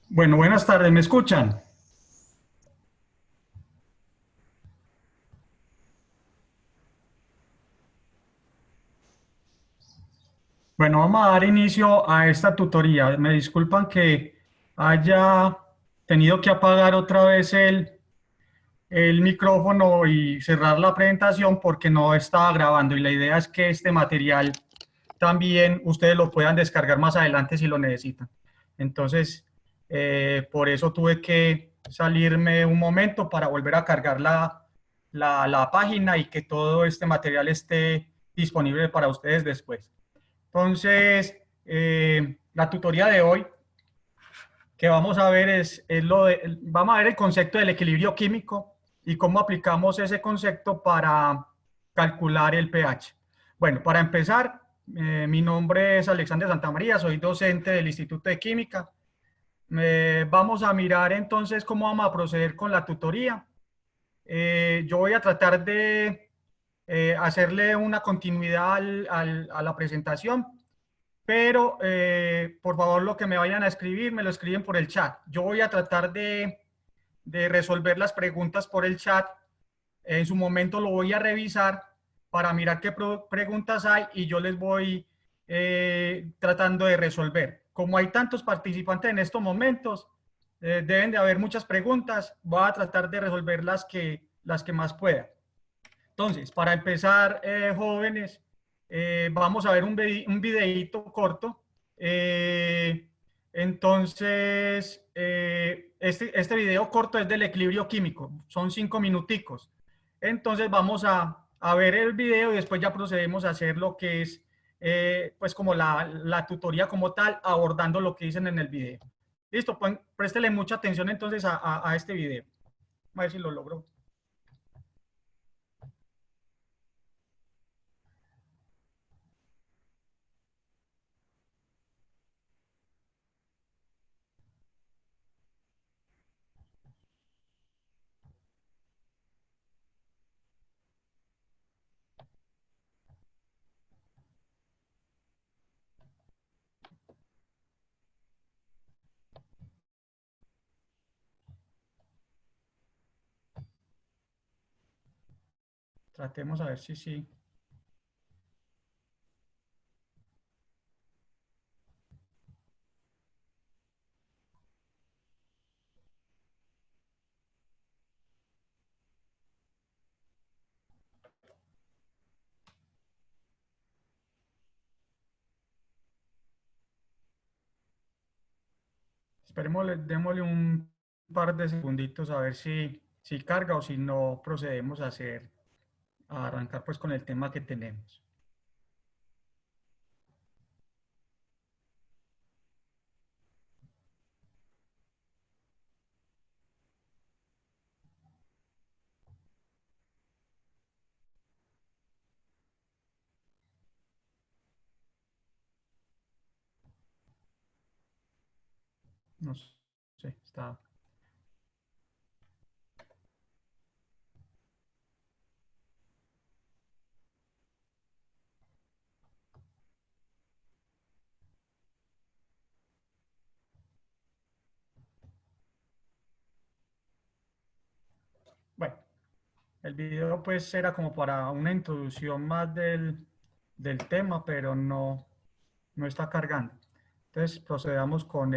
Bueno, buenas tardes, ¿me escuchan? Bueno, vamos a dar inicio a esta tutoría. Me disculpan que haya tenido que apagar otra vez el micrófono y cerrar la presentación porque no estaba grabando y la idea es que este material también ustedes lo puedan descargar más adelante si lo necesitan. Entonces, por eso tuve que salirme un momento para volver a cargar la página y que todo este material esté disponible para ustedes después. Entonces, la tutoría de hoy que vamos a ver vamos a ver el concepto del equilibrio químico y cómo aplicamos ese concepto para calcular el pH. Bueno, para empezar, mi nombre es Alexander Santamaría, soy docente del Instituto de Química. Vamos a mirar entonces cómo vamos a proceder con la tutoría. Yo voy a tratar de hacerle una continuidad a la presentación, pero por favor lo que me vayan a escribir, me lo escriben por el chat. Yo voy a tratar de resolver las preguntas por el chat. En su momento lo voy a revisar para mirar qué preguntas hay y yo les voy tratando de resolver. Como hay tantos participantes en estos momentos, deben de haber muchas preguntas. Voy a tratar de resolver las que más pueda. Entonces, para empezar, jóvenes, vamos a ver un videíto corto. Eh, este video corto es del equilibrio químico, son 5 minuticos. Entonces, vamos a ver el video y después ya procedemos a hacer lo que es, pues, como la tutoría como tal, abordando lo que dicen en el video. Listo, pues, préstele mucha atención entonces a este video. A ver si lo logro. Tratemos a ver si sí. Esperemos, démosle un par de segunditos a ver si carga o si no procedemos a arrancar pues con el tema que tenemos. No sé, está. Bueno, el video pues era como para una introducción más del tema, pero no está cargando. Entonces procedamos con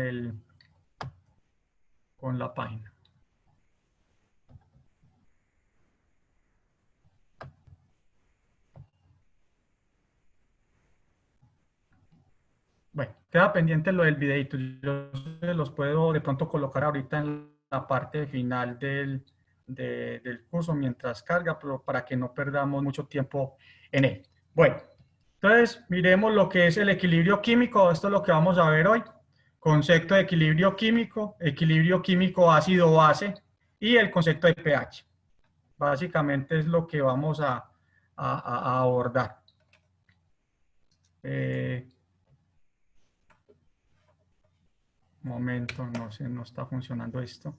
la página. Bueno, queda pendiente lo del videito. Yo se los puedo de pronto colocar ahorita en la parte final del curso mientras carga, pero para que no perdamos mucho tiempo en él. Bueno, entonces miremos lo que es el equilibrio químico. Esto es lo que vamos a ver hoy. Concepto de equilibrio químico ácido-base y el concepto de pH. Básicamente es lo que vamos a abordar. Eh, Momento, no sé, no está funcionando esto.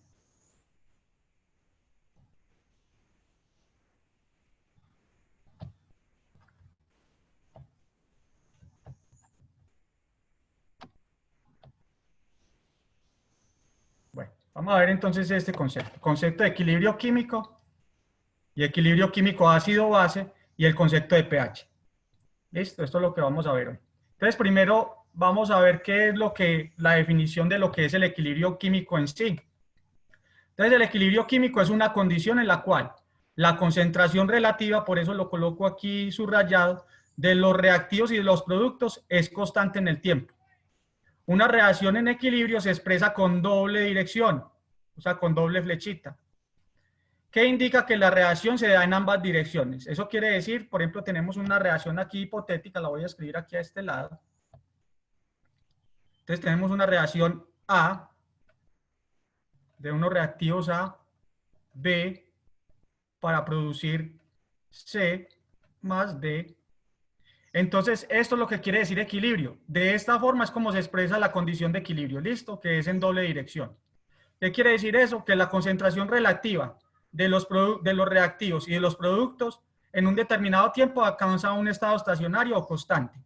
Vamos a ver entonces este concepto. Concepto de equilibrio químico y equilibrio químico ácido-base y el concepto de pH. Listo, esto es lo que vamos a ver hoy. Entonces, primero vamos a ver qué es la definición de lo que es el equilibrio químico en sí. Entonces, el equilibrio químico es una condición en la cual la concentración relativa, por eso lo coloco aquí subrayado, de los reactivos y de los productos es constante en el tiempo. Una reacción en equilibrio se expresa con doble dirección, o sea, con doble flechita, que indica que la reacción se da en ambas direcciones. Eso quiere decir, por ejemplo, tenemos una reacción aquí hipotética, la voy a escribir aquí a este lado. Entonces tenemos una reacción A, de unos reactivos A, B, para producir C más D. Entonces, esto es lo que quiere decir equilibrio. De esta forma es como se expresa la condición de equilibrio, ¿listo? Que es en doble dirección. ¿Qué quiere decir eso? Que la concentración relativa de los reactivos y de los productos en un determinado tiempo alcanza un estado estacionario o constante.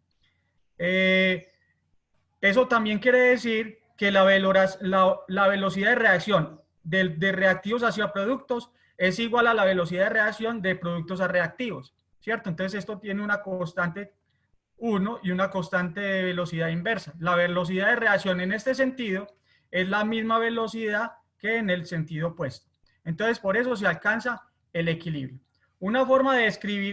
Eso también quiere decir que la velocidad de reacción de reactivos hacia productos es igual a la velocidad de reacción de productos a reactivos, ¿cierto? Entonces esto tiene una constante 1 y una constante de velocidad inversa. La velocidad de reacción en este sentido es la misma velocidad que en el sentido opuesto. Entonces por eso se alcanza el equilibrio. Una forma de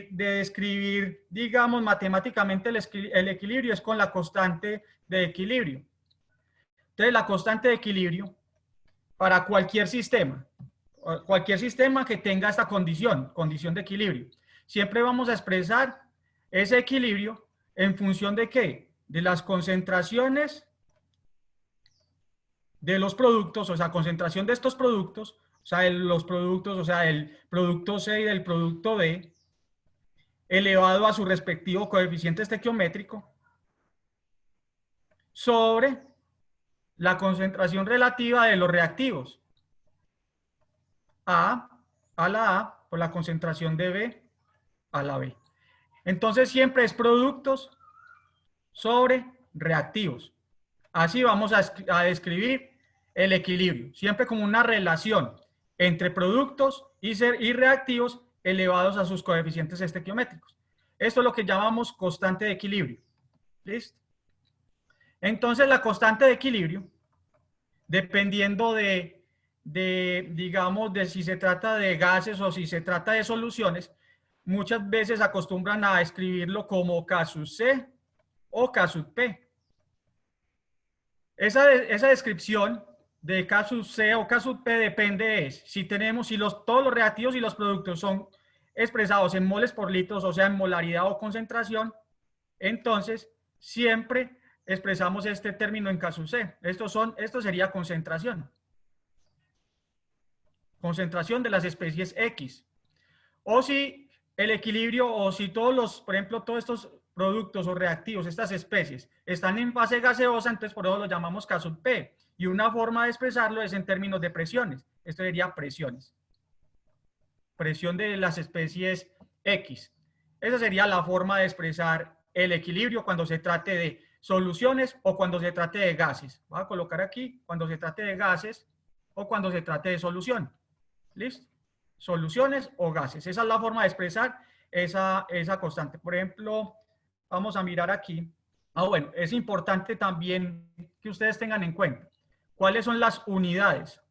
describir, digamos, matemáticamente el equilibrio es con la constante de equilibrio. Entonces, la constante de equilibrio para cualquier sistema que tenga esta condición de equilibrio, siempre vamos a expresar ese equilibrio en función de ¿qué? De las concentraciones de los productos, o sea, concentración de estos productos, o sea, los productos, o sea, el producto C y el producto D, elevado a su respectivo coeficiente estequiométrico, sobre la concentración relativa de los reactivos. A la A por la concentración de B a la B. Entonces siempre es productos sobre reactivos. Así vamos a describir el equilibrio, siempre como una relación entre productos y reactivos elevados a sus coeficientes estequiométricos. Esto es lo que llamamos constante de equilibrio. ¿Listo? Entonces la constante de equilibrio, dependiendo digamos, de si se trata de gases o si se trata de soluciones, muchas veces acostumbran a escribirlo como K sub C o K sub P. Esa descripción de K sub C o K sub P depende si todos los reactivos y los productos son expresados en moles por litros, o sea, en molaridad o concentración, entonces siempre expresamos este término en K sub C. Esto sería concentración. Concentración de las especies X. O si el equilibrio, o si por ejemplo, todos estos productos o reactivos, estas especies, están en fase gaseosa, entonces por eso lo llamamos K sub P. Y una forma de expresarlo es en términos de presiones. Esto sería presiones. Presión de las especies X. Esa sería la forma de expresar el equilibrio cuando se trate de soluciones o cuando se trate de gases. Voy a colocar aquí cuando se trate de gases o cuando se trate de solución. ¿Listo? Soluciones o gases. Esa es la forma de expresar esa constante. Por ejemplo, vamos a mirar aquí. Bueno, es importante también que ustedes tengan en cuenta cuáles son las unidades.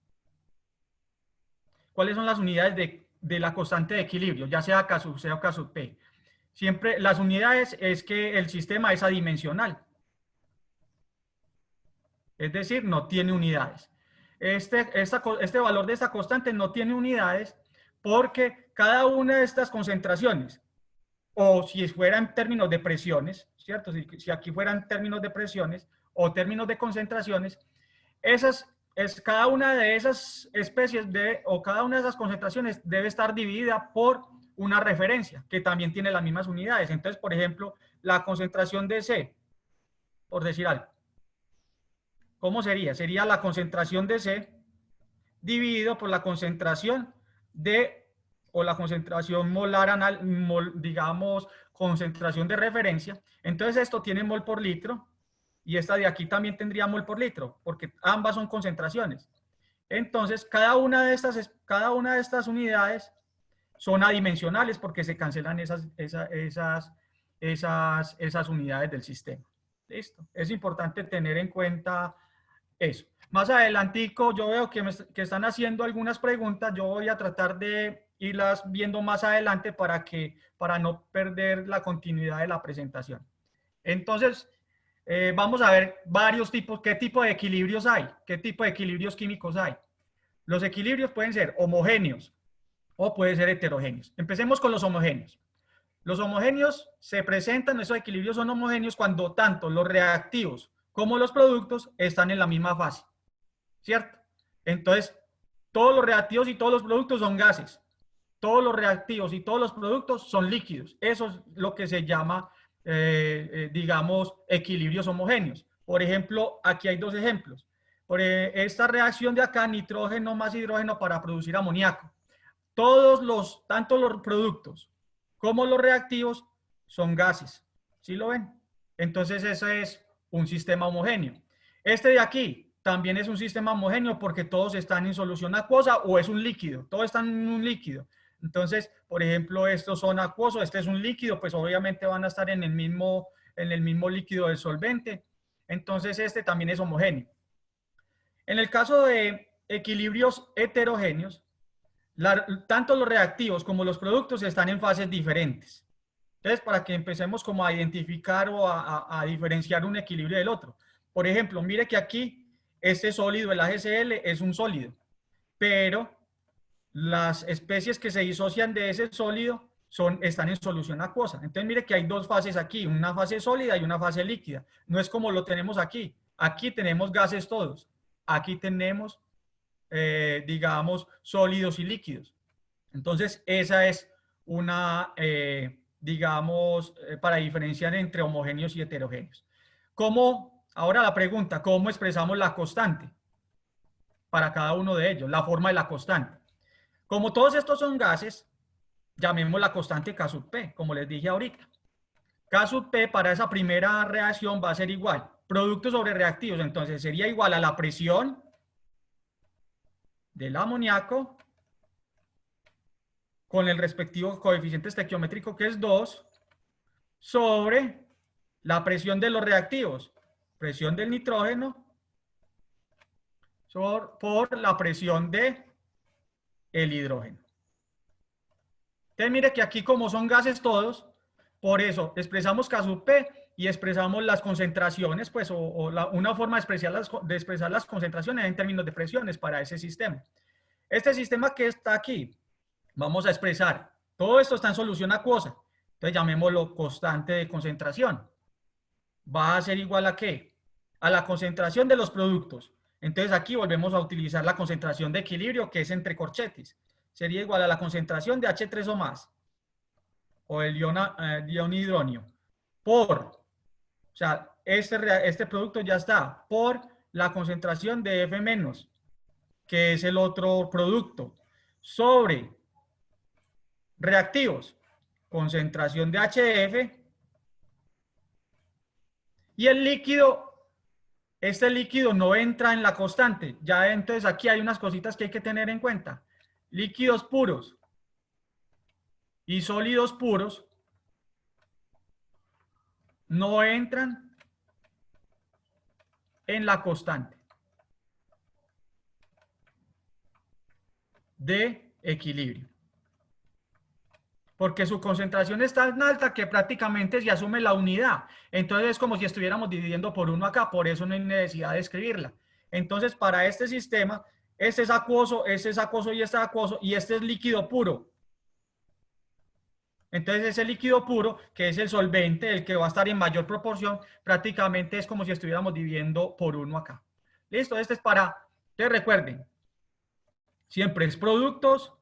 ¿Cuáles son las unidades de la constante de equilibrio, ya sea K sub C o K sub P? Siempre las unidades es que el sistema es adimensional. Es decir, no tiene unidades. Este valor de esta constante no tiene unidades porque cada una de estas concentraciones, o si fuera en términos de presiones, ¿cierto? Si aquí fueran términos de presiones o términos de concentraciones, cada una de esas especies o cada una de esas concentraciones debe estar dividida por una referencia que también tiene las mismas unidades. Entonces, por ejemplo, la concentración de C, por decir algo, ¿cómo sería? Sería la concentración de C dividido por la concentración o la concentración molar digamos, concentración de referencia. Entonces esto tiene mol por litro y esta de aquí también tendría mol por litro, porque ambas son concentraciones. Entonces, cada una de estas unidades son adimensionales porque se cancelan esas unidades del sistema. ¿Listo? Es importante tener en cuenta eso. Más adelantico, yo veo que están haciendo algunas preguntas. Yo voy a tratar de irlas viendo más adelante para no perder la continuidad de la presentación. Entonces, vamos a ver varios tipos, qué tipo de equilibrios hay, qué tipo de equilibrios químicos hay. Los equilibrios pueden ser homogéneos o pueden ser heterogéneos. Empecemos con los homogéneos. Los homogéneos se presentan, esos equilibrios son homogéneos cuando tanto los reactivos como los productos están en la misma fase, ¿cierto? Entonces, todos los reactivos y todos los productos son gases. Todos los reactivos y todos los productos son líquidos. Eso es lo que se llama, digamos, equilibrios homogéneos. Por ejemplo, aquí hay dos ejemplos. Por esta reacción de acá, nitrógeno más hidrógeno para producir amoníaco. Tanto los productos como los reactivos son gases. ¿Sí lo ven? Entonces ese es un sistema homogéneo. Este de aquí también es un sistema homogéneo porque todos están en solución acuosa o es un líquido. Todos están en un líquido. Entonces, por ejemplo, estos son acuosos, este es un líquido, pues obviamente van a estar en el mismo líquido del solvente. Entonces este también es homogéneo. En el caso de equilibrios heterogéneos, tanto los reactivos como los productos están en fases diferentes. Entonces, para que empecemos como a identificar o a diferenciar un equilibrio del otro. Por ejemplo, mire que aquí este sólido, el AgCl, es un sólido, pero las especies que se disocian de ese sólido están en solución acuosa. Entonces, mire que hay dos fases aquí, una fase sólida y una fase líquida. No es como lo tenemos aquí. Aquí tenemos gases todos. Aquí tenemos digamos, sólidos y líquidos. Entonces, esa es una, digamos, para diferenciar entre homogéneos y heterogéneos. Ahora la pregunta, ¿cómo expresamos la constante para cada uno de ellos? La forma de la constante. Como todos estos son gases, llamemos la constante K sub P, como les dije ahorita. K sub P para esa primera reacción va a ser igual. Productos sobre reactivos, entonces sería igual a la presión del amoníaco con el respectivo coeficiente estequiométrico que es 2 sobre la presión de los reactivos, presión del nitrógeno por la presión de el hidrógeno. Entonces mire que aquí como son gases todos, por eso expresamos K sub P y expresamos las concentraciones, pues una forma de expresar las concentraciones en términos de presiones para ese sistema. Este sistema que está aquí, vamos a expresar, todo esto está en solución acuosa, entonces llamémoslo constante de concentración. Va a ser igual a ¿qué? A la concentración de los productos. Entonces aquí volvemos a utilizar la concentración de equilibrio que es entre corchetes. Sería igual a la concentración de H3 o más, o el ion hidronio, o sea, este producto ya está, por la concentración de F menos, que es el otro producto, sobre reactivos, concentración de HF, y el líquido, este líquido no entra en la constante. Ya entonces aquí hay unas cositas que hay que tener en cuenta. Líquidos puros y sólidos puros no entran en la constante de equilibrio, porque su concentración es tan alta que prácticamente se asume la unidad. Entonces es como si estuviéramos dividiendo por 1 acá, por eso no hay necesidad de escribirla. Entonces para este sistema, este es acuoso y este es acuoso, y este es líquido puro. Entonces ese líquido puro, que es el solvente, el que va a estar en mayor proporción, prácticamente es como si estuviéramos dividiendo por 1 acá. Listo, este es entonces recuerden, siempre es productos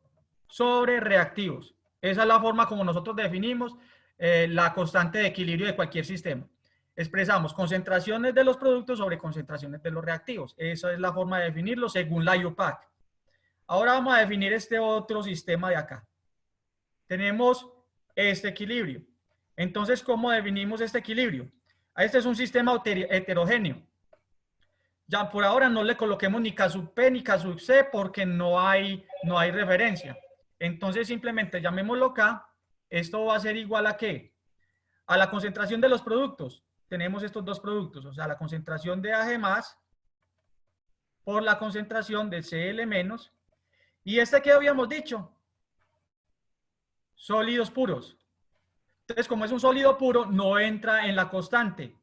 sobre reactivos. Esa es la forma como nosotros definimos la constante de equilibrio de cualquier sistema. Expresamos concentraciones de los productos sobre concentraciones de los reactivos. Esa es la forma de definirlo según la IUPAC. Ahora vamos a definir este otro sistema de acá. Tenemos este equilibrio. Entonces, ¿cómo definimos este equilibrio? Este es un sistema heterogéneo. Ya por ahora no le coloquemos ni K sub P ni K sub C porque no hay referencia. Entonces simplemente llamémoslo K. Esto va a ser igual a ¿qué? A la concentración de los productos. Tenemos estos dos productos, o sea, la concentración de Ag más por la concentración de Cl menos. ¿Y este qué habíamos dicho? Sólidos puros. Entonces, como es un sólido puro, no entra en la constante.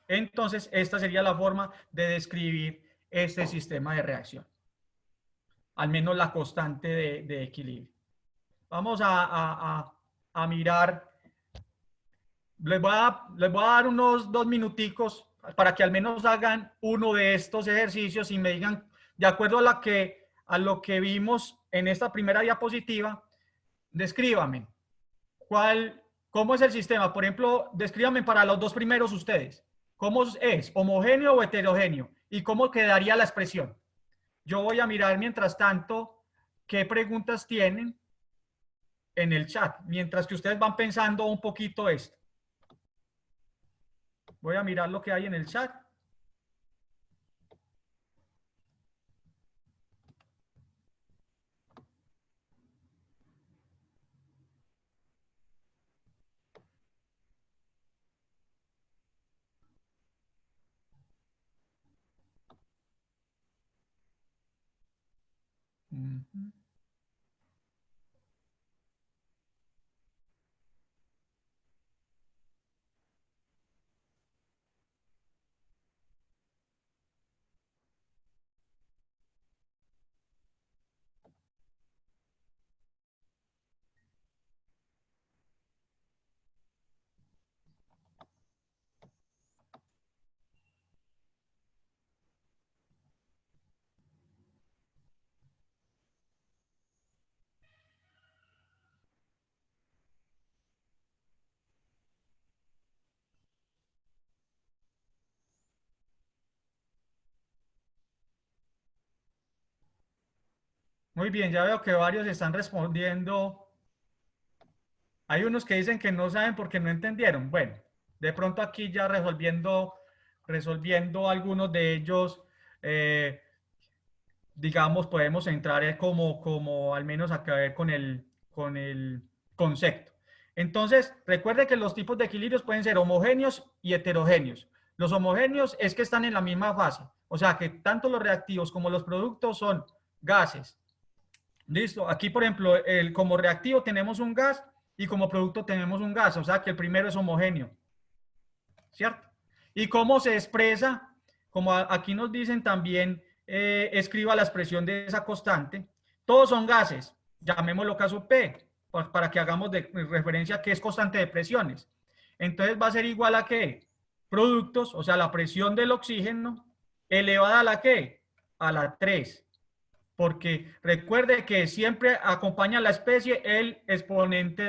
Entonces, esta sería la forma de describir este sistema de reacción. Al menos la constante de equilibrio. Vamos a mirar. Les voy a dar unos 2 minuticos para que al menos hagan uno de estos ejercicios y me digan, de acuerdo a lo que vimos en esta primera diapositiva, descríbame cómo es el sistema. Por ejemplo, descríbame para los dos primeros ustedes. ¿Cómo es? ¿Homogéneo o heterogéneo? ¿Y cómo quedaría la expresión? Yo voy a mirar mientras tanto qué preguntas tienen en el chat, mientras que ustedes van pensando un poquito esto. Voy a mirar lo que hay en el chat. Muy bien, ya veo que varios están respondiendo. Hay unos que dicen que no saben porque no entendieron. Bueno, de pronto aquí ya resolviendo algunos de ellos, digamos, podemos entrar como al menos a ver con el concepto. Entonces, recuerde que los tipos de equilibrios pueden ser homogéneos y heterogéneos. Los homogéneos es que están en la misma fase, o sea que tanto los reactivos como los productos son gases. Listo, aquí por ejemplo, como reactivo tenemos un gas y como producto tenemos un gas, o sea que el primero es homogéneo, ¿cierto? ¿Y cómo se expresa? Como aquí nos dicen también, escriba la expresión de esa constante. Todos son gases, llamémoslo caso P, para que hagamos de referencia a qué es constante de presiones. Entonces va a ser igual a qué? Productos, o sea, la presión del oxígeno elevada a la qué? A la 3. Porque recuerde que siempre acompaña a la especie el exponente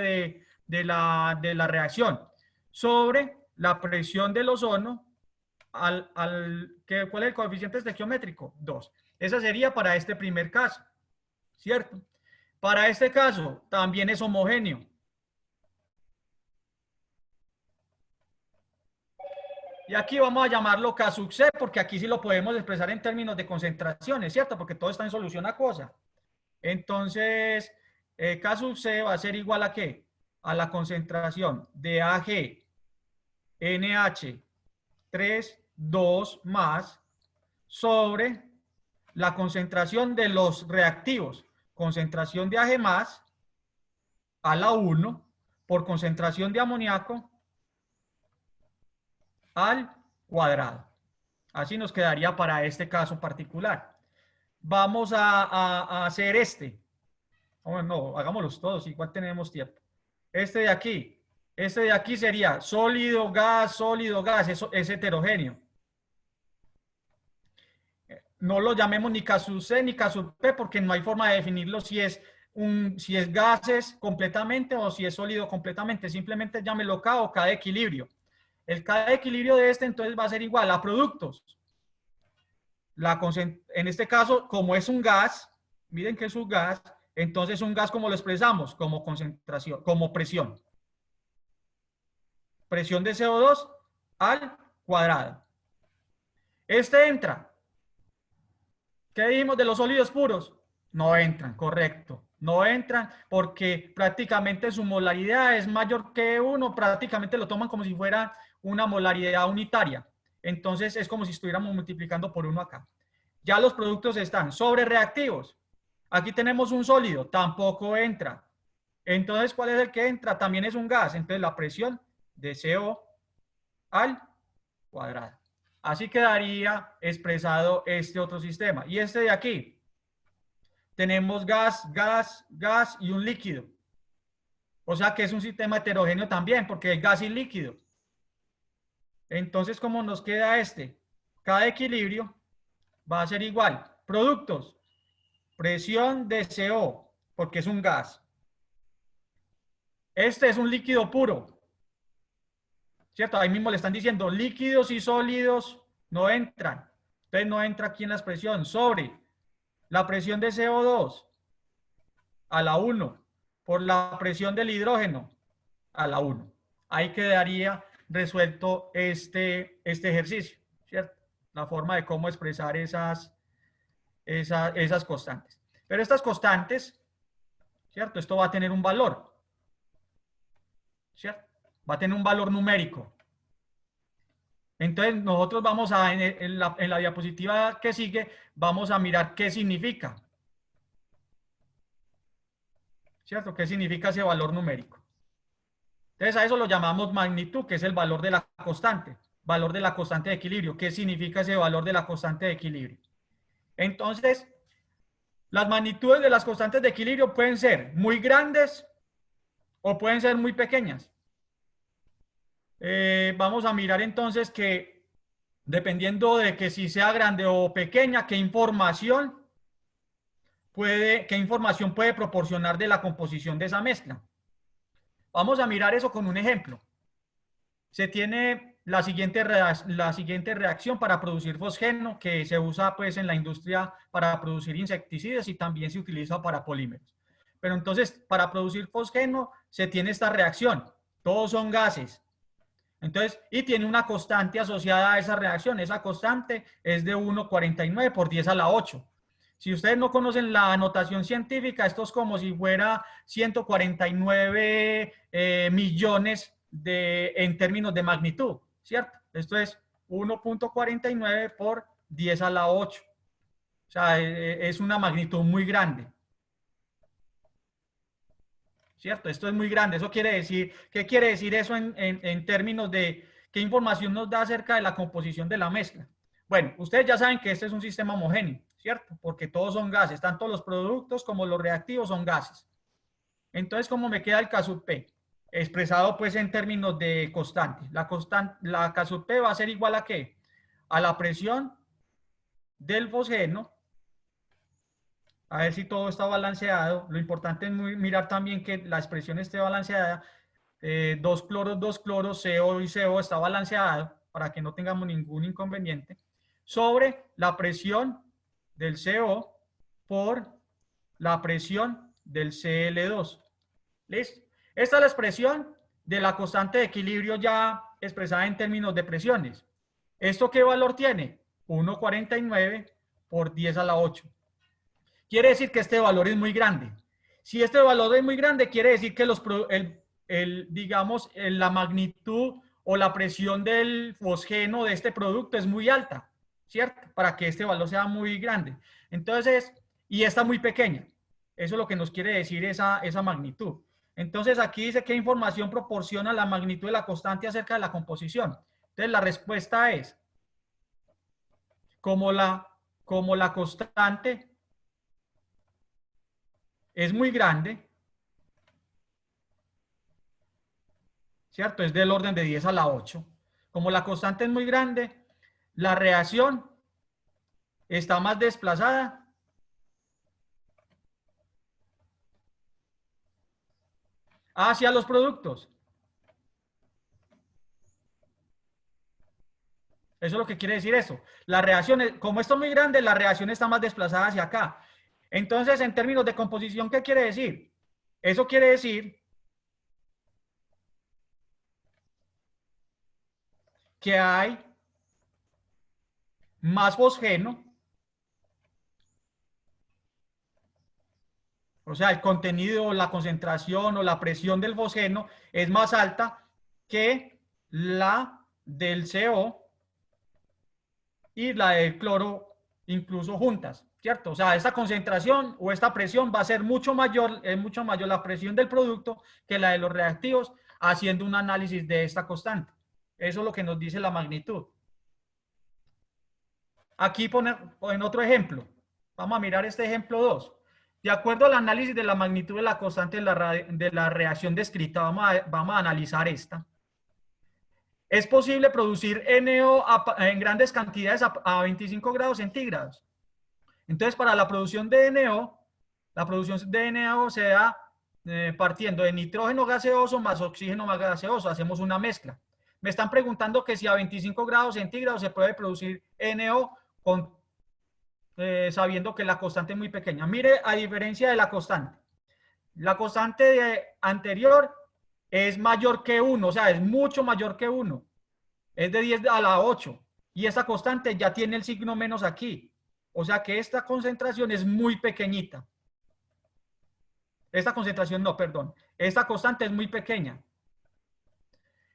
de la reacción sobre la presión del ozono ¿cuál es el coeficiente estequiométrico? 2. Esa sería para este primer caso, ¿cierto? Para este caso también es homogéneo. Y aquí vamos a llamarlo K sub C, porque aquí sí lo podemos expresar en términos de concentraciones, ¿cierto? Porque todo está en solución acuosa. Entonces, K sub C va a ser igual a ¿qué? A la concentración de Ag NH 2 más sobre la concentración de los reactivos. Concentración de Ag más a la 1 por concentración de amoníaco al cuadrado. Así nos quedaría para este caso particular. Vamos a hacer este. Oh, no, hagámoslos todos, igual tenemos tiempo. Este de aquí sería sólido, gas, eso es heterogéneo. No lo llamemos ni K sub C ni K sub P porque no hay forma de definirlo si es gases completamente o si es sólido completamente. Simplemente llámelo K o K de equilibrio. El K de equilibrio de este entonces va a ser igual a productos. En este caso, como es un gas, miren que es un gas, entonces un gas, ¿cómo lo expresamos? Como concentración, como presión. Presión de CO2 al cuadrado. Este entra. ¿Qué dijimos de los sólidos puros? No entran, correcto. No entran porque prácticamente su molaridad es mayor que 1, prácticamente lo toman como si fuera una molaridad unitaria. Entonces es como si estuviéramos multiplicando por 1 acá. Ya los productos están sobre reactivos. Aquí tenemos un sólido, tampoco entra. Entonces, ¿cuál es el que entra? También es un gas. Entonces la presión de CO al cuadrado. Así quedaría expresado este otro sistema. Y este de aquí, tenemos gas, gas, gas y un líquido. O sea que es un sistema heterogéneo también, porque hay gas y líquido. Entonces, ¿cómo nos queda este? Cada equilibrio va a ser igual. Productos, presión de CO, porque es un gas. Este es un líquido puro, ¿cierto? Ahí mismo le están diciendo líquidos y sólidos no entran. Entonces no entra aquí en la expresión. Sobre la presión de CO2 a la 1 por la presión del hidrógeno a la 1. Ahí quedaría resuelto este ejercicio, ¿cierto? La forma de cómo expresar esas constantes. Pero estas constantes, ¿cierto? Esto va a tener un valor, ¿cierto? Va a tener un valor numérico. Entonces nosotros vamos a, en la diapositiva que sigue, vamos a mirar qué significa, ¿cierto? ¿Qué significa ese valor numérico? Entonces a eso lo llamamos magnitud, que es el valor de la constante, valor de la constante de equilibrio. ¿Qué significa ese valor de la constante de equilibrio? Entonces, las magnitudes de las constantes de equilibrio pueden ser muy grandes o pueden ser muy pequeñas. Vamos a mirar entonces que dependiendo de que si sea grande o pequeña, qué información puede proporcionar de la composición de esa mezcla. Vamos a mirar eso con un ejemplo. Se tiene la siguiente reacción para producir fosgeno que se usa pues en la industria para producir insecticidas y también se utiliza para polímeros. Pero entonces para producir fosgeno se tiene esta reacción. Todos son gases. Entonces, y tiene una constante asociada a esa reacción. Esa constante es de 1,49 por 10 a la 8. Si ustedes no conocen la notación científica, esto es como si fuera 149 millones en términos de magnitud, ¿cierto? Esto es 1,49 por 10 a la 8. O sea, es una magnitud muy grande, ¿cierto? Esto es muy grande. Eso quiere decir, ¿qué quiere decir eso en términos de qué información nos da acerca de la composición de la mezcla? Bueno, ustedes ya saben que este es un sistema homogéneo, ¿cierto? Porque todos son gases, tanto los productos como los reactivos son gases. Entonces, ¿cómo me queda el K sub P? Expresado pues en términos de constante. La K sub P va a ser igual a ¿qué? A la presión del fosgeno. A ver si todo está balanceado. Lo importante es mirar también que la expresión esté balanceada. Dos cloros, CO y CO está balanceado para que no tengamos ningún inconveniente. Sobre la presión del CO por la presión del Cl2. ¿Listo? Esta es la expresión de la constante de equilibrio ya expresada en términos de presiones. ¿Esto qué valor tiene? 1,49 por 10 a la 8. Quiere decir que este valor es muy grande. Si este valor es muy grande, quiere decir que digamos, la magnitud o la presión del fosgeno de este producto es muy alta, ¿cierto? Para que este valor sea muy grande. Entonces, y esta muy pequeña. Eso es lo que nos quiere decir esa magnitud. Entonces, aquí dice qué información proporciona la magnitud de la constante acerca de la composición. Entonces, la respuesta es, como la constante es muy grande, ¿cierto? Es del orden de 10 a la 8. Como la constante es muy grande, la reacción está más desplazada hacia los productos. Eso es lo que quiere decir eso. La reacción, como esto es muy grande, la reacción está más desplazada hacia acá. Entonces, en términos de composición, ¿qué quiere decir? Eso quiere decir que hay más fosgeno, o sea, el contenido, la concentración o la presión del fosgeno es más alta que la del CO y la del cloro incluso juntas, ¿cierto? O sea, esta concentración o esta presión va a ser mucho mayor, es mucho mayor la presión del producto que la de los reactivos, haciendo un análisis de esta constante. Eso es lo que nos dice la magnitud. Aquí en otro ejemplo. Vamos a mirar este ejemplo 2. De acuerdo al análisis de la magnitud de la constante de la reacción descrita, vamos a analizar esta. Es posible producir NO en grandes cantidades a 25 grados centígrados. Entonces, para la producción de NO se da partiendo de nitrógeno gaseoso más oxígeno más gaseoso. Hacemos una mezcla. Me están preguntando que si a 25 grados centígrados se puede producir NO sabiendo que la constante es muy pequeña. Mire, a diferencia de la constante anterior es mayor que 1, o sea, es mucho mayor que 1. Es de 10 a la 8. Y esta constante ya tiene el signo menos aquí. O sea que esta concentración es muy pequeñita. Esta concentración no, perdón. Esta constante es muy pequeña.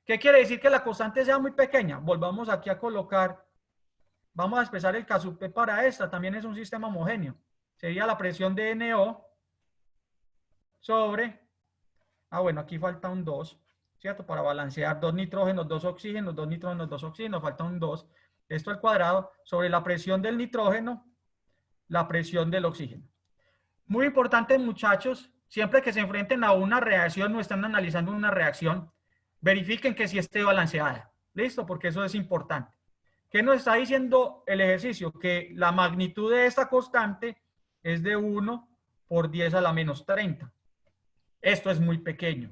¿Qué quiere decir que la constante sea muy pequeña? Volvamos aquí a colocar, vamos a expresar el K(P) para esta. También es un sistema homogéneo. Sería la presión de NO sobre, bueno, aquí falta un 2, ¿cierto? Para balancear 2 nitrógenos, 2 oxígenos, 2 nitrógenos, 2 oxígenos, falta un 2. Esto al cuadrado sobre la presión del nitrógeno, la presión del oxígeno. Muy importante, muchachos, siempre que se enfrenten a una reacción o están analizando una reacción, verifiquen que sí esté balanceada. ¿Listo? Porque eso es importante. ¿Qué nos está diciendo el ejercicio? Que la magnitud de esta constante es de 1 por 10 a la menos 30. Esto es muy pequeño.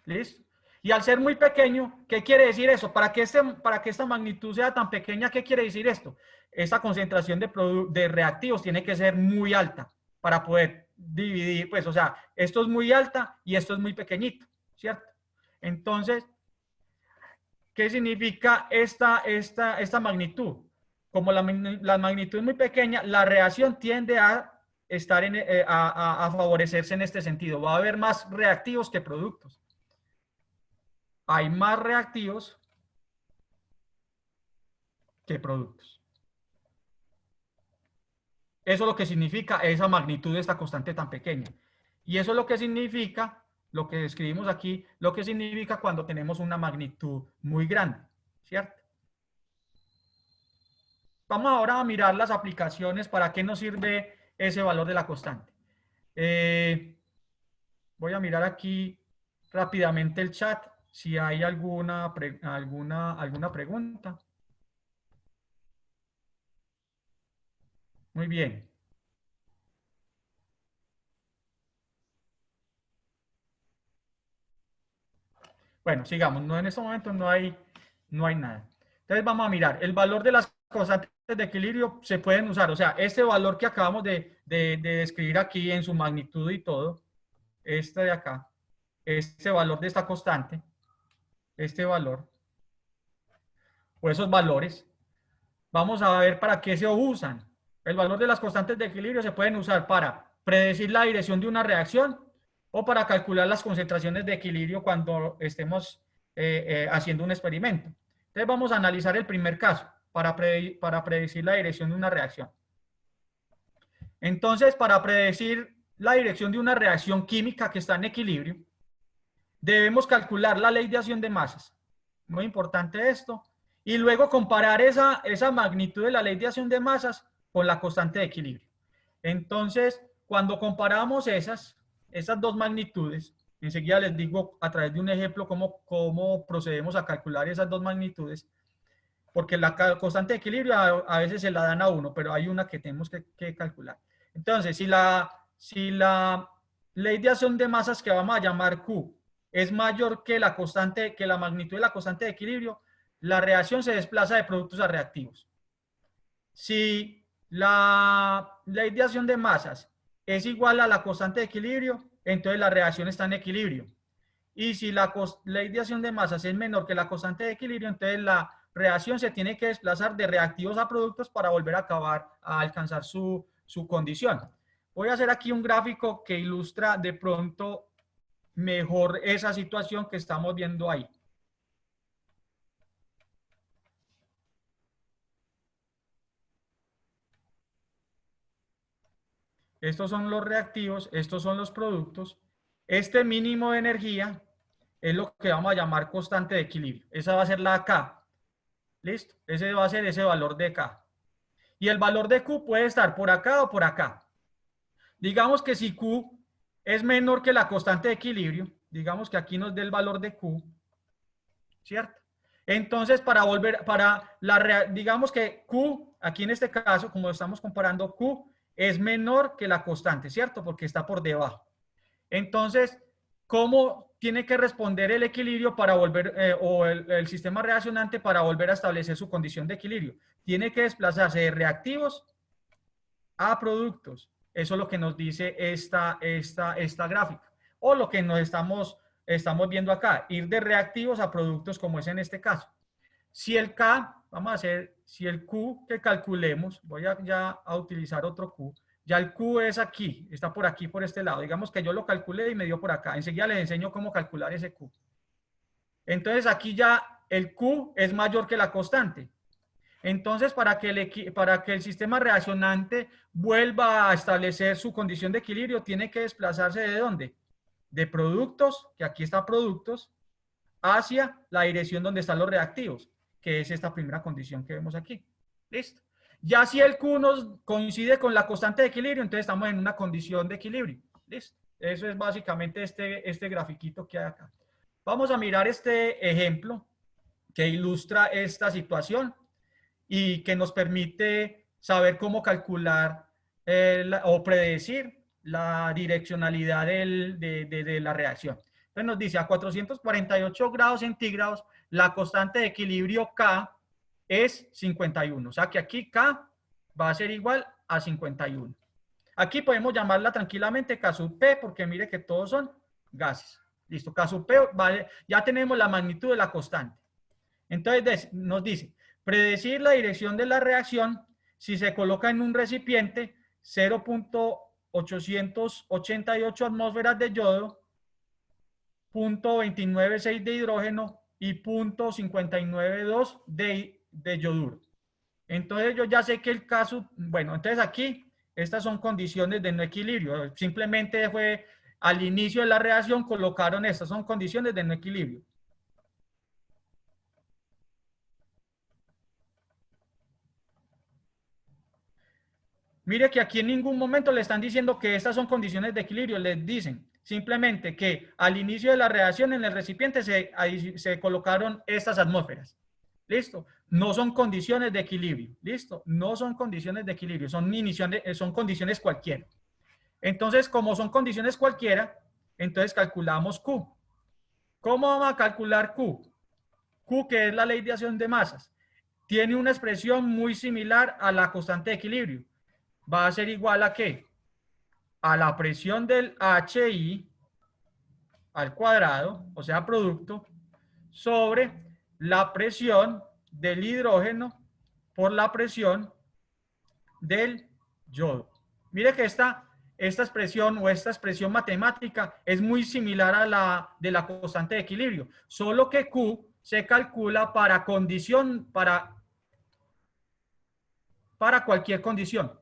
¿Listo? Y al ser muy pequeño, ¿qué quiere decir eso? Para que esta magnitud sea tan pequeña, ¿qué quiere decir esto? Esta concentración de reactivos tiene que ser muy alta para poder dividir, pues, o sea, esto es muy alta y esto es muy pequeñito, ¿cierto? Entonces, ¿qué significa esta magnitud? Como la magnitud es muy pequeña, la reacción tiende a estar a favorecerse en este sentido. Va a haber más reactivos que productos. Hay más reactivos que productos. Eso es lo que significa esa magnitud de esta constante tan pequeña. Y eso es lo que significa, lo que escribimos aquí, lo que significa cuando tenemos una magnitud muy grande, ¿cierto? Vamos ahora a mirar las aplicaciones, para qué nos sirve ese valor de la constante. Voy a mirar aquí rápidamente el chat, si hay alguna pregunta. Muy bien. Bueno, sigamos. No, en este momento no hay nada. Entonces vamos a mirar. El valor de las constantes de equilibrio se pueden usar. O sea, este valor que acabamos de describir aquí en su magnitud y todo, este de acá, este valor de esta constante, este valor, o esos valores, vamos a ver para qué se usan. El valor de las constantes de equilibrio se pueden usar para predecir la dirección de una reacción o para calcular las concentraciones de equilibrio cuando estemos haciendo un experimento. Entonces vamos a analizar el primer caso para predecir la dirección de una reacción. Entonces, para predecir la dirección de una reacción química que está en equilibrio, debemos calcular la ley de acción de masas. Muy importante esto. Y luego comparar esa magnitud de la ley de acción de masas con la constante de equilibrio. Entonces, cuando comparamos esas dos magnitudes, enseguida les digo a través de un ejemplo cómo procedemos a calcular esas dos magnitudes, porque la constante de equilibrio a veces se la dan a uno, pero hay una que tenemos que calcular. Entonces, si la ley de acción de masas, que vamos a llamar Q, es mayor que la magnitud de la constante de equilibrio, la reacción se desplaza de productos a reactivos. Si la ley de acción de masas es igual a la constante de equilibrio, entonces la reacción está en equilibrio. Y si la ley de acción de masas es menor que la constante de equilibrio, entonces la reacción se tiene que desplazar de reactivos a productos para volver a alcanzar su condición. Voy a hacer aquí un gráfico que ilustra de pronto mejor esa situación que estamos viendo ahí. Estos son los reactivos, estos son los productos. Este mínimo de energía es lo que vamos a llamar constante de equilibrio. Esa va a ser la K. ¿Listo? Ese va a ser ese valor de K. Y el valor de Q puede estar por acá o por acá. Digamos que si Q es menor que la constante de equilibrio, digamos que aquí nos dé el valor de Q, ¿cierto? Entonces, digamos que Q, aquí en este caso, como estamos comparando, Q es menor que la constante, ¿cierto? Porque está por debajo. Entonces, ¿cómo tiene que responder el equilibrio para volver, o el sistema reaccionante para volver a establecer su condición de equilibrio? Tiene que desplazarse de reactivos a productos. Eso es lo que nos dice esta gráfica. O lo que nos estamos viendo acá, ir de reactivos a productos como es en este caso. Si el K, vamos a hacer, si el Q que calculemos, voy a ya a utilizar otro Q, ya el Q es aquí, está por aquí, por este lado. Digamos que yo lo calculé y me dio por acá. Enseguida les enseño cómo calcular ese Q. Entonces aquí ya el Q es mayor que la constante. Entonces, para que el sistema reaccionante vuelva a establecer su condición de equilibrio, tiene que desplazarse ¿de dónde? De productos, que aquí está productos, hacia la dirección donde están los reactivos, que es esta primera condición que vemos aquí. ¿Listo? Ya si el Q nos coincide con la constante de equilibrio, entonces estamos en una condición de equilibrio. ¿Listo? Eso es básicamente este grafiquito que hay acá. Vamos a mirar este ejemplo que ilustra esta situación y que nos permite saber cómo calcular o predecir la direccionalidad de la reacción. Entonces nos dice a 448 grados centígrados la constante de equilibrio K es 51. O sea que aquí K va a ser igual a 51. Aquí podemos llamarla tranquilamente K sub P porque mire que todos son gases. Listo, K sub P, vale, ya tenemos la magnitud de la constante. Entonces nos dice, predecir la dirección de la reacción si se coloca en un recipiente 0.888 atmósferas de yodo, 0.296 de hidrógeno y 0.592 de yoduro. Entonces yo ya sé que el caso, bueno, entonces aquí estas son condiciones de no equilibrio. Simplemente fue al inicio de la reacción colocaron estas, son condiciones de no equilibrio. Mire que aquí en ningún momento le están diciendo que estas son condiciones de equilibrio, les dicen simplemente que al inicio de la reacción en el recipiente se colocaron estas atmósferas. ¿Listo? No son condiciones de equilibrio. ¿Listo? No son condiciones de equilibrio, son condiciones cualquiera. Entonces, como son condiciones cualquiera, entonces calculamos Q. ¿Cómo vamos a calcular Q? Q, que es la ley de acción de masas, tiene una expresión muy similar a la constante de equilibrio. Va a ser igual a ¿qué? A la presión del HI al cuadrado, o sea, producto, sobre la presión del hidrógeno por la presión del yodo. Mire que esta expresión o esta expresión matemática es muy similar a la de la constante de equilibrio, solo que Q se calcula para condición, para cualquier condición.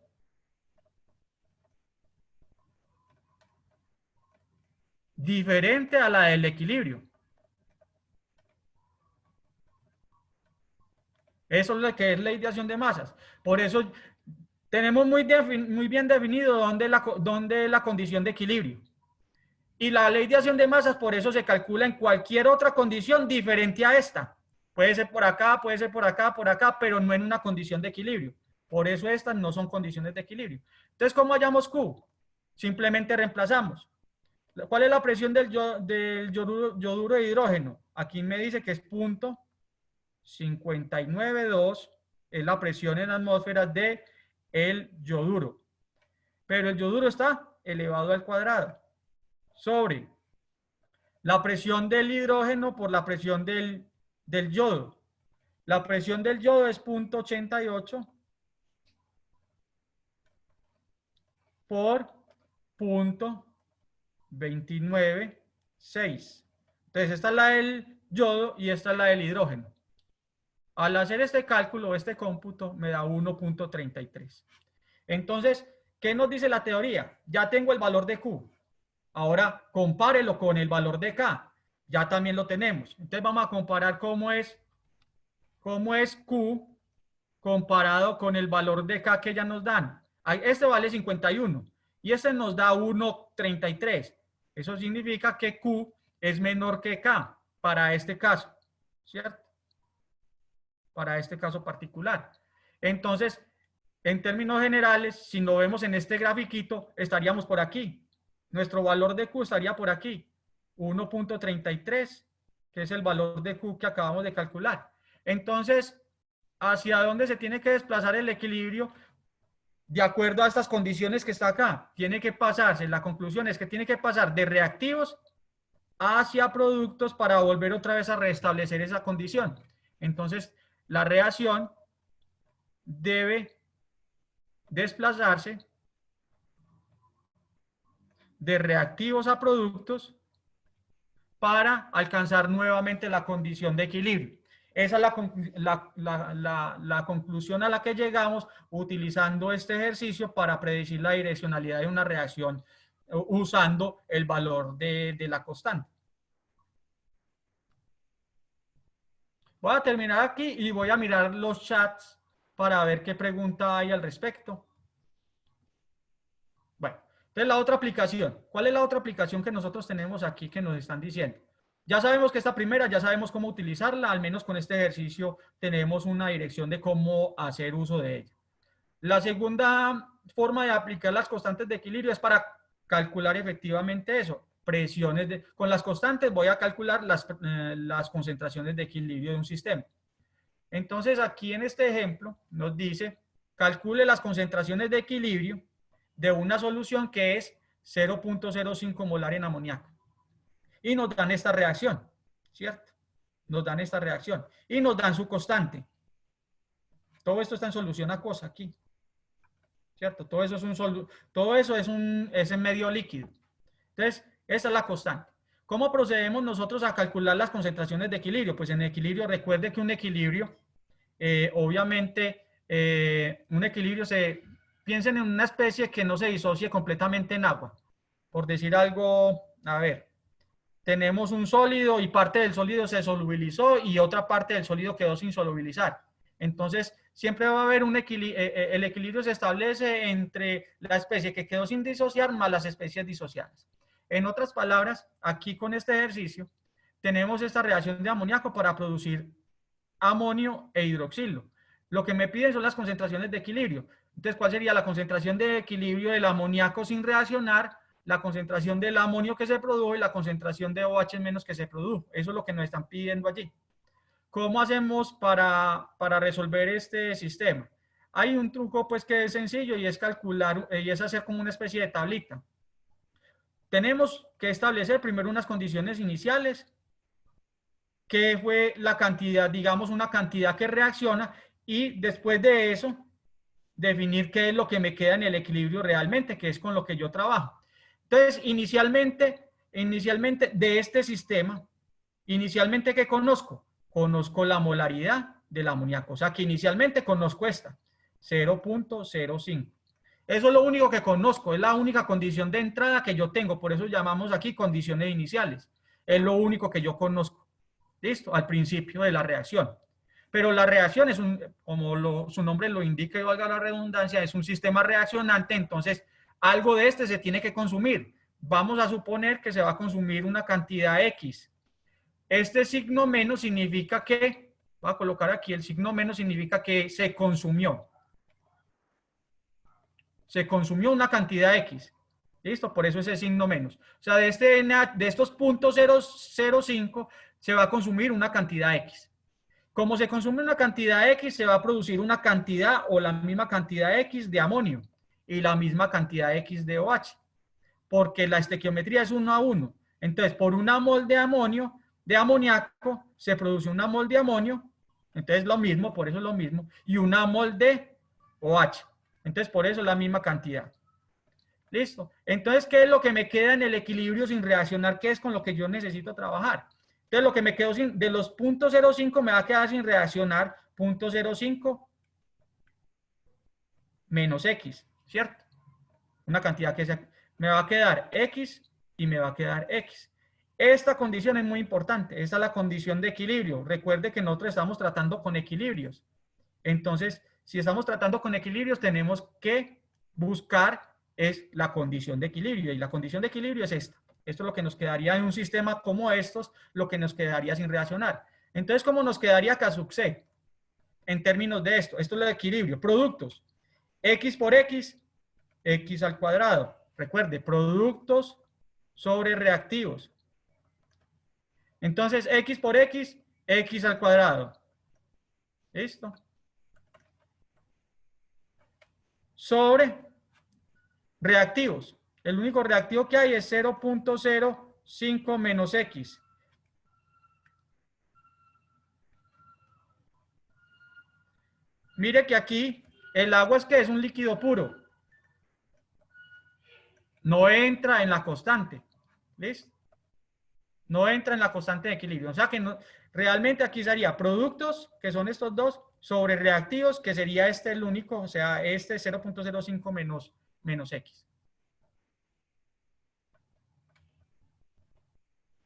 Diferente a la del equilibrio. Eso es lo que es ley de acción de masas. Por eso tenemos muy bien definido dónde es la condición de equilibrio. Y la ley de acción de masas por eso se calcula en cualquier otra condición diferente a esta. Puede ser por acá, puede ser por acá, pero no en una condición de equilibrio. Por eso estas no son condiciones de equilibrio. Entonces, ¿cómo hallamos Q? Simplemente reemplazamos. ¿Cuál es la presión del yoduro de hidrógeno? Aquí me dice que es 0.592, es la presión en atmósferas de el yoduro. Pero el yoduro está elevado al cuadrado sobre la presión del hidrógeno por la presión del yodo. La presión del yodo es 0,88 por 0,296. Entonces, esta es la del yodo y esta es la del hidrógeno. Al hacer este cálculo, este cómputo, me da 1,33. Entonces, ¿qué nos dice la teoría? Ya tengo el valor de Q. Ahora, compárelo con el valor de K. Ya también lo tenemos. Entonces, vamos a comparar cómo es Q comparado con el valor de K que ya nos dan. Este vale 51 y este nos da 1,33. Eso significa que Q es menor que K para este caso, ¿cierto? Para este caso particular. Entonces, en términos generales, si lo vemos en este grafiquito, estaríamos por aquí. Nuestro valor de Q estaría por aquí, 1,33, que es el valor de Q que acabamos de calcular. Entonces, ¿hacia dónde se tiene que desplazar el equilibrio? De acuerdo a estas condiciones que está acá, tiene que pasarse, la conclusión es que tiene que pasar de reactivos hacia productos para volver otra vez a restablecer esa condición. Entonces, la reacción debe desplazarse de reactivos a productos para alcanzar nuevamente la condición de equilibrio. Esa es la conclusión a la que llegamos utilizando este ejercicio para predecir la direccionalidad de una reacción usando el valor de la constante. Voy a terminar aquí y voy a mirar los chats para ver qué pregunta hay al respecto. Bueno, entonces la otra aplicación. ¿Cuál es la otra aplicación que nosotros tenemos aquí que nos están diciendo? Ya sabemos que esta primera, ya sabemos cómo utilizarla, al menos con este ejercicio tenemos una dirección de cómo hacer uso de ella. La segunda forma de aplicar las constantes de equilibrio es para calcular efectivamente eso, presiones. Con las constantes voy a calcular las concentraciones de equilibrio de un sistema. Entonces aquí en este ejemplo nos dice, calcule las concentraciones de equilibrio de una solución que es 0,05 molar en amoníaco. Y nos dan esta reacción, ¿cierto? Nos dan esta reacción. Y nos dan su constante. Todo esto está en solución acuosa aquí, ¿cierto? Todo eso es en medio líquido. Entonces, esa es la constante. ¿Cómo procedemos nosotros a calcular las concentraciones de equilibrio? Pues en equilibrio, recuerde que un equilibrio, obviamente, un equilibrio piensen en una especie que no se disocie completamente en agua. Por decir algo, a ver, tenemos un sólido y parte del sólido se solubilizó y otra parte del sólido quedó sin solubilizar. Entonces, siempre va a haber un equilibrio, el equilibrio se establece entre la especie que quedó sin disociar más las especies disociadas. En otras palabras, aquí con este ejercicio, tenemos esta reacción de amoníaco para producir amonio e hidroxilo. Lo que me piden son las concentraciones de equilibrio. Entonces, ¿cuál sería la concentración de equilibrio del amoníaco sin reaccionar? La concentración del amonio que se produjo y la concentración de OH menos que se produjo. Eso es lo que nos están pidiendo allí. ¿Cómo hacemos para resolver este sistema? Hay un truco pues que es sencillo y es calcular, y es hacer como una especie de tablita. Tenemos que establecer primero unas condiciones iniciales, que fue la cantidad, digamos una cantidad que reacciona, y después de eso definir qué es lo que me queda en el equilibrio realmente, que es con lo que yo trabajo. Entonces, inicialmente de este sistema, inicialmente, ¿qué conozco? Conozco la molaridad del amoníaco, o sea que inicialmente conozco esta, 0,05. Eso es lo único que conozco, es la única condición de entrada que yo tengo, por eso llamamos aquí condiciones iniciales. Es lo único que yo conozco, ¿listo? Al principio de la reacción. Pero la reacción es como su nombre lo indica y valga la redundancia, es un sistema reaccionante, entonces algo de este se tiene que consumir. Vamos a suponer que se va a consumir una cantidad X. Este signo menos significa que, voy a colocar aquí, el signo menos significa que se consumió. Se consumió una cantidad X. ¿Listo? Por eso ese signo menos. O sea, de estos puntos 0,05 se va a consumir una cantidad X. Como se consume una cantidad X, se va a producir una cantidad o la misma cantidad X de amonio y la misma cantidad X de OH, porque la estequiometría es 1 a 1. Entonces, por una mol de amonio, de amoníaco, se produce una mol de amonio Entonces lo mismo, por eso es lo mismo. Y una mol de OH. Entonces por eso es la misma cantidad. Listo. Entonces, ¿qué es lo que me queda en el equilibrio sin reaccionar? ¿Qué es con lo que yo necesito trabajar? Entonces, lo que me quedó sin, de los 0.05 me va a quedar sin reaccionar 0.05 menos X, ¿cierto? Una cantidad que me va a quedar X y me va a quedar X. Esta condición es muy importante. Esta es la condición de equilibrio. Recuerde que nosotros estamos tratando con equilibrios. Entonces, si estamos tratando con equilibrios, tenemos que buscar es la condición de equilibrio. Y la condición de equilibrio es esta. Esto es lo que nos quedaría en un sistema como estos, lo que nos quedaría sin reaccionar. Entonces, ¿cómo nos quedaría K sub C? En términos de esto. Esto es el equilibrio. Productos. X por X, X al cuadrado. Recuerde, productos sobre reactivos. Entonces, X por X, X al cuadrado. ¿Listo? Sobre reactivos. El único reactivo que hay es 0.05 menos X. Mire que aquí el agua es un líquido puro. No entra en la constante. ¿Listo? No entra en la constante de equilibrio. O sea que no, realmente aquí sería productos, que son estos dos, sobre reactivos, que sería este el único, o sea, este 0.05 menos X.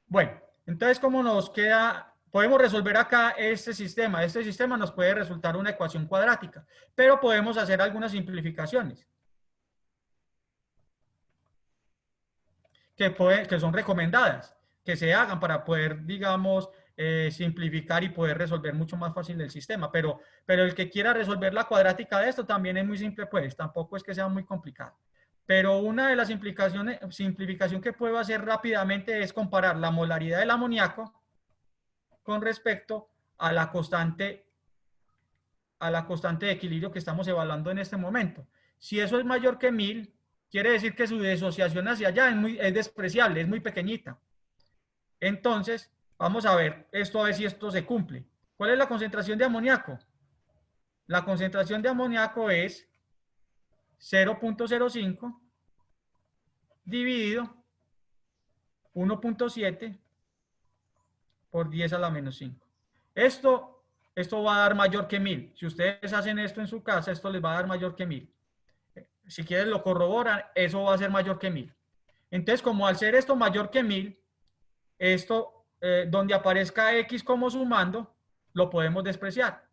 Bueno, entonces, ¿cómo nos queda? Podemos resolver acá este sistema. Este sistema nos puede resultar una ecuación cuadrática, pero podemos hacer algunas simplificaciones que son recomendadas, que se hagan para poder, digamos, simplificar y poder resolver mucho más fácil el sistema. Pero el que quiera resolver la cuadrática de esto también es muy simple, pues tampoco es que sea muy complicado. Pero una de las simplificación que puedo hacer rápidamente es comparar la molaridad del amoníaco con respecto a la constante de equilibrio que estamos evaluando en este momento. Si eso es mayor que 1000, quiere decir que su disociación hacia allá es despreciable, es muy pequeñita. Entonces, vamos a ver esto, a ver si esto se cumple. ¿Cuál es la concentración de amoníaco? La concentración de amoníaco es 0.05 dividido 1.7 por 10 a la menos 5. Esto va a dar mayor que 1000. Si ustedes hacen esto en su casa, esto les va a dar mayor que 1000. Si quieren lo corroboran, eso va a ser mayor que 1000. Entonces, como al ser esto mayor que 1000, esto, donde aparezca X como sumando, lo podemos despreciar.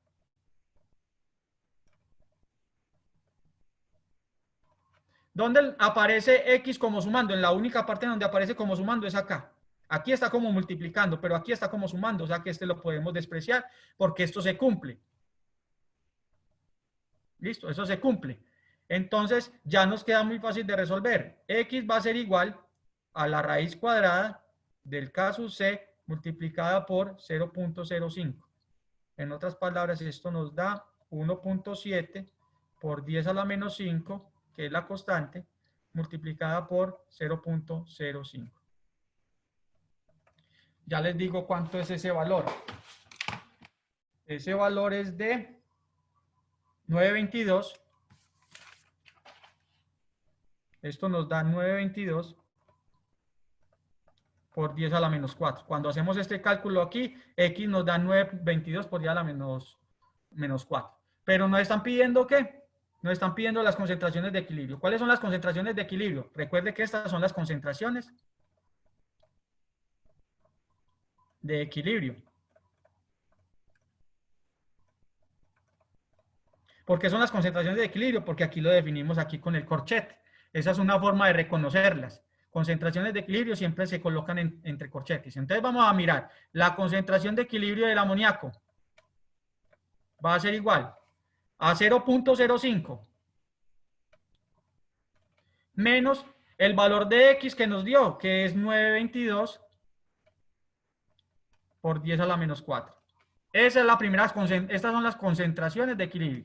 ¿Dónde aparece X como sumando? En la única parte donde aparece como sumando es acá. Aquí está como multiplicando, pero aquí está como sumando, o sea que este lo podemos despreciar porque esto se cumple. Listo, eso se cumple. Entonces ya nos queda muy fácil de resolver. X va a ser igual a la raíz cuadrada del K sub C multiplicada por 0.05. En otras palabras, esto nos da 1.7 por 10 a la menos 5, que es la constante, multiplicada por 0.05. Ya les digo cuánto es ese valor. Ese valor es de 922. Esto nos da 922 por 10 a la menos 4. Cuando hacemos este cálculo aquí, X nos da 922 por 10 a la menos 4. Pero nos están pidiendo ¿qué? Nos están pidiendo las concentraciones de equilibrio. ¿Cuáles son las concentraciones de equilibrio? Recuerde que estas son las concentraciones de equilibrio. ¿Por qué son las concentraciones de equilibrio? Porque aquí lo definimos aquí con el corchete. Esa es una forma de reconocerlas. Concentraciones de equilibrio siempre se colocan entre corchetes. Entonces vamos a mirar. La concentración de equilibrio del amoníaco va a ser igual a 0.05 menos el valor de X que nos dio, que es 922 por 10 a la menos 4. Esa es la primera, estas son las concentraciones de equilibrio.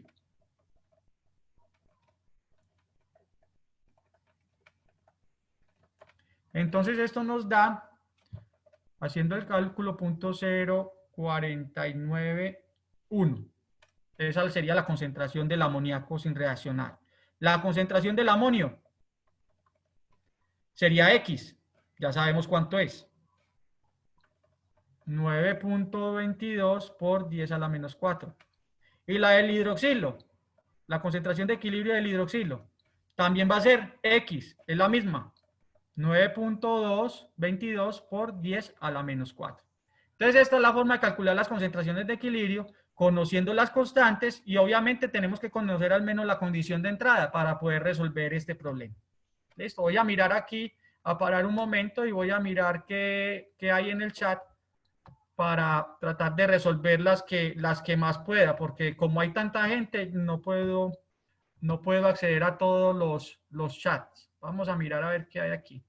Entonces esto nos da, haciendo el cálculo, 0.049 1. Esa sería la concentración del amoníaco sin reaccionar. La concentración del amonio sería X. Ya sabemos cuánto es. 9.22 por 10 a la menos 4. Y la del hidroxilo, la concentración de equilibrio del hidroxilo, también va a ser X, es la misma. 9.222 por 10 a la menos 4. Entonces, esta es la forma de calcular las concentraciones de equilibrio, conociendo las constantes y obviamente tenemos que conocer al menos la condición de entrada para poder resolver este problema. Listo, voy a mirar aquí, a parar un momento y voy a mirar qué hay en el chat para tratar de resolver las que más pueda, porque como hay tanta gente, no puedo acceder a todos los chats. Vamos a mirar a ver qué hay aquí.